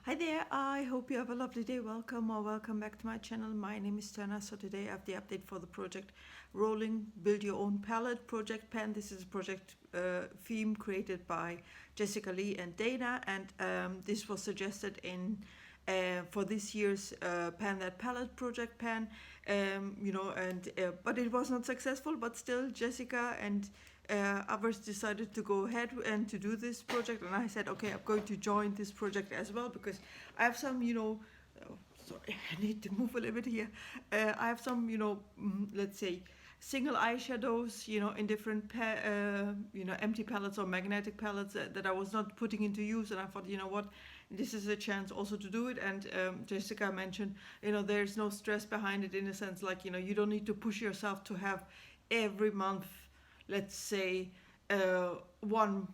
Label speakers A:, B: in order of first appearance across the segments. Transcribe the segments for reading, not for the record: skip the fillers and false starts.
A: Hi there, I hope you have a lovely day. Welcome or welcome back to my channel. My name is Tana. So today I have the update for the project Rolling Build Your Own Palette Project Pan. This is a project theme created by Jessica Lee and Dana, and this was suggested in for this year's Pan That Palette Project Pan. But it was not successful, but still Jessica and others decided to go ahead and to do this project, and I said, okay, I'm going to join this project as well because I have some, sorry, I need to move a little bit here. I have some, let's say, single eyeshadows, in different, empty palettes or magnetic palettes that I was not putting into use, and I thought, you know what, this is a chance also to do it. And Jessica mentioned, there's no stress behind it, in a sense, like, you don't need to push yourself to have every month, let's say, one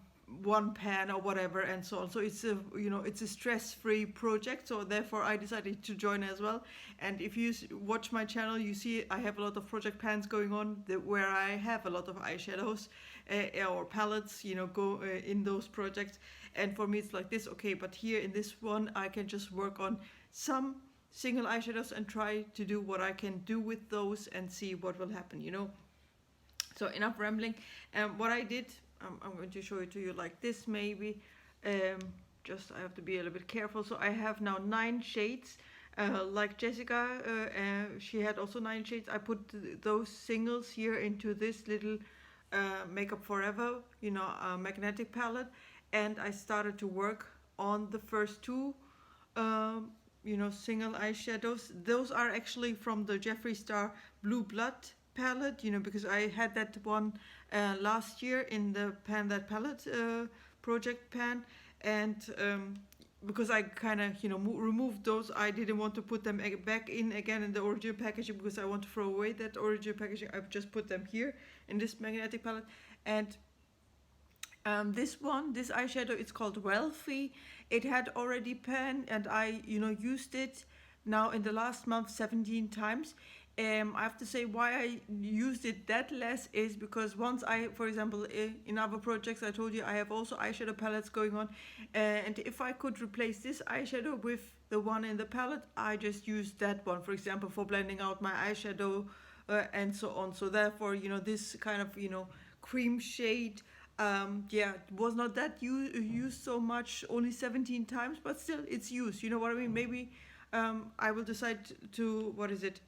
A: pan or whatever, and so on. So it's a stress-free project, so therefore I decided to join as well. And if you watch my channel, you see I have a lot of project pans going on where I have a lot of eyeshadows or palettes, go in those projects. And for me it's like this, okay, but here in this one I can just work on some single eyeshadows and try to do what I can do with those and see what will happen. So enough rambling. What I did, I'm going to show it to you like this maybe. Just I have to be a little bit careful. So I have now 9 shades. Like Jessica, she had also 9 shades. I put those singles here into this little Makeup Forever, magnetic palette. And I started to work on the first 2 single eyeshadows. Those are actually from the Jeffree Star Blue Blood palette, because I had that one last year in the Pan That Palette project pan. And because I kind of removed those, I didn't want to put them back in again in the original packaging because I want to throw away that original packaging. I've just put them here in this magnetic palette. And this eyeshadow, it's called Wealthy. It had already pan, and I used it now in the last month 17 times. I have to say why I used it that less is because once for example, in other projects I told you I have also eyeshadow palettes going on, and if I could replace this eyeshadow with the one in the palette, I just used that one, for example, for blending out my eyeshadow and so on. So therefore, this kind of cream shade, was not that used so much, only 17 times, but still it's used. You know what I mean? Maybe I will decide to, what is it?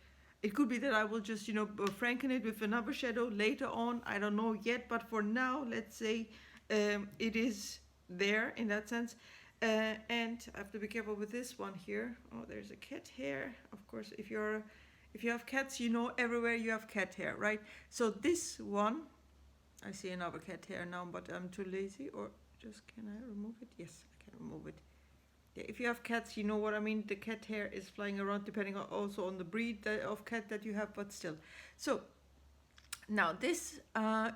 A: It could be that I will just, franken it with another shadow later on. I don't know yet, but for now, let's say it is there in that sense. And I have to be careful with this one here. Oh, there's a cat hair. Of course, if you have cats, everywhere you have cat hair, right? So this one, I see another cat hair now, but I'm too lazy. Or just, can I remove it? Yes, I can remove it. Yeah, if you have cats, you know what I mean. The cat hair is flying around, depending also on the breed of cat that you have, but still. So now this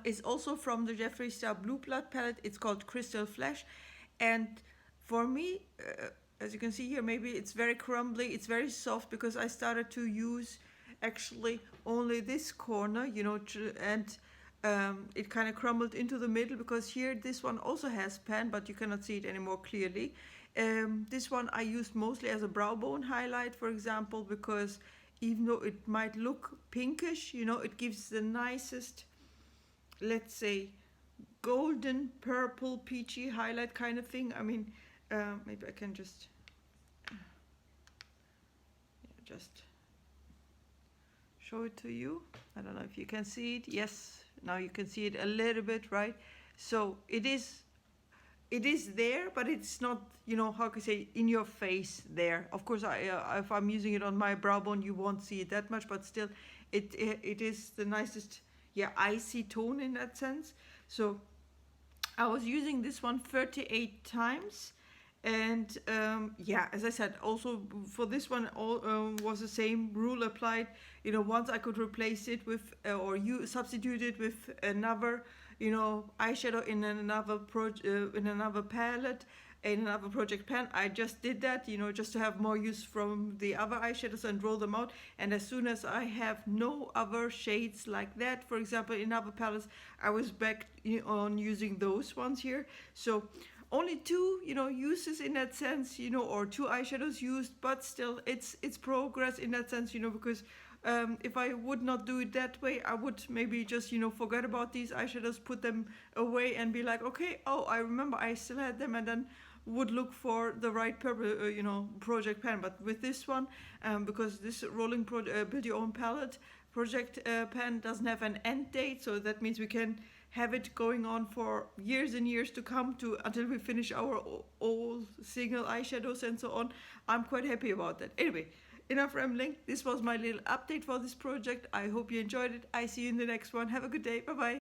A: is also from the Jeffree Star Blue Blood palette. It's called Crystal Flash, and for me, as you can see here, maybe it's very crumbly. It's very soft because I started to use actually only this corner, and it kind of crumbled into the middle because here this one also has pan, but you cannot see it anymore clearly. This one I used mostly as a brow bone highlight, for example, because even though it might look pinkish, it gives the nicest, let's say, golden purple peachy highlight kind of thing. I mean, maybe I can just show it to you. I don't know if you can see it. Yes, now you can see it a little bit, right? So it is there, but it's not, how can I say, in your face there. Of course, if I'm using it on my brow bone, you won't see it that much, but still, it is the nicest, icy tone in that sense. So I was using this one 38 times. And as I said, also for this one, was the same rule applied. Once I could replace it with, or you substitute it with another, eyeshadow in another palette, in another project pan, I just did that, just to have more use from the other eyeshadows and roll them out. And as soon as I have no other shades like that, for example, in other palettes, I was back on using those ones here. So only two, uses in that sense, or two eyeshadows used, but still it's progress in that sense, because if I would not do it that way, I would maybe just, forget about these eyeshadows, put them away and be like, okay, oh, I remember I still had them, and then would look for the right purple, project pan. But with this one, because this rolling build your own palette project pan doesn't have an end date, so that means we can have it going on for years and years to come, until we finish our all single eyeshadows and so on. I'm quite happy about that. Anyway, enough rambling. This was my little update for this project. I hope you enjoyed it. I see you in the next one. Have a good day. Bye bye.